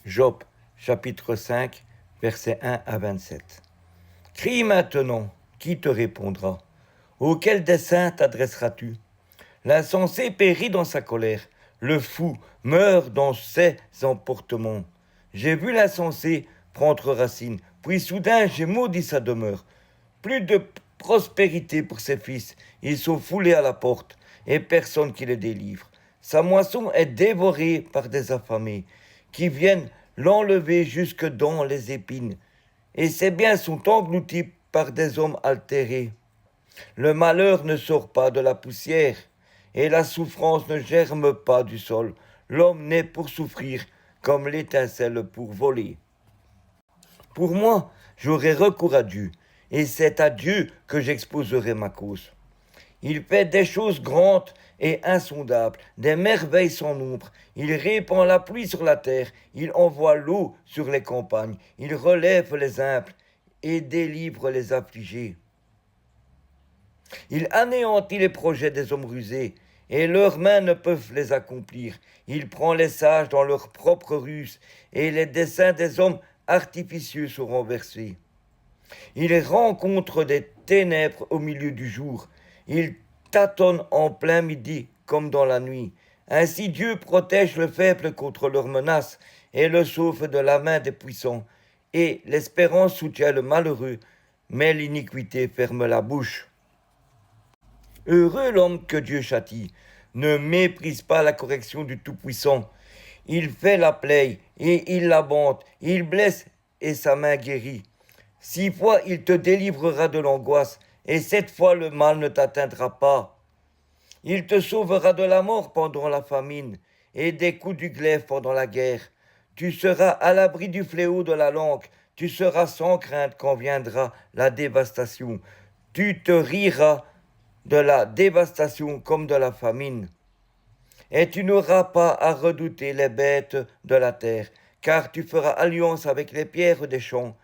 Job, chapitre 5, versets 1 à 27. Crie maintenant, qui te répondra? Auquel dessein t'adresseras-tu? L'insensé périt dans sa colère, le fou meurt dans ses emportements. J'ai vu l'insensé prendre racine, puis soudain j'ai maudit sa demeure. Plus de prospérité pour ses fils, ils sont foulés à la porte, et personne qui les délivre. Sa moisson est dévorée par des affamés, qui viennent l'enlever jusque dans les épines, et ses biens sont engloutis par des hommes altérés. Le malheur ne sort pas de la poussière, et la souffrance ne germe pas du sol. L'homme naît pour souffrir, comme l'étincelle pour voler. Pour moi, j'aurai recours à Dieu, et c'est à Dieu que j'exposerai ma cause. Il fait des choses grandes et insondables, des merveilles sans nombre. Il répand la pluie sur la terre, il envoie l'eau sur les campagnes, il relève les simples et délivre les affligés. Il anéantit les projets des hommes rusés, et leurs mains ne peuvent les accomplir. Il prend les sages dans leur propre ruse, et les desseins des hommes artificieux sont renversés. Il rencontre des ténèbres au milieu du jour. Il tâtonne en plein midi comme dans la nuit. Ainsi Dieu protège le faible contre leurs menaces et le sauve de la main des puissants. Et l'espérance soutient le malheureux, mais l'iniquité ferme la bouche. Heureux l'homme que Dieu châtie. Ne méprise pas la correction du Tout-Puissant. Il fait la plaie et il la bande. Il blesse et sa main guérit. 6 fois il te délivrera de l'angoisse, et 7 fois le mal ne t'atteindra pas. Il te sauvera de la mort pendant la famine, et des coups du glaive pendant la guerre. Tu seras à l'abri du fléau de la langue, tu seras sans crainte quand viendra la dévastation. Tu te riras de la dévastation comme de la famine. Et tu n'auras pas à redouter les bêtes de la terre, car tu feras alliance avec les pierres des champs,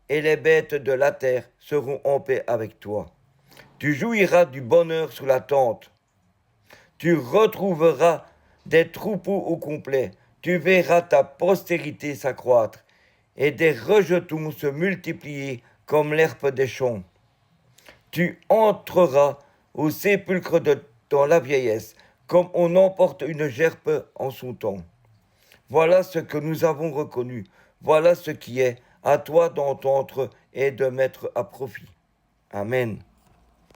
et les bêtes de la terre seront en paix avec toi. Tu jouiras du bonheur sous la tente. Tu retrouveras des troupeaux au complet. Tu verras ta postérité s'accroître, et des rejetons se multiplier comme l'herbe des champs. Tu entreras au sépulcre dans la vieillesse, comme on emporte une gerbe en son temps. Voilà ce que nous avons reconnu, voilà ce qui est, à toi d'entendre et de mettre à profit. Amen.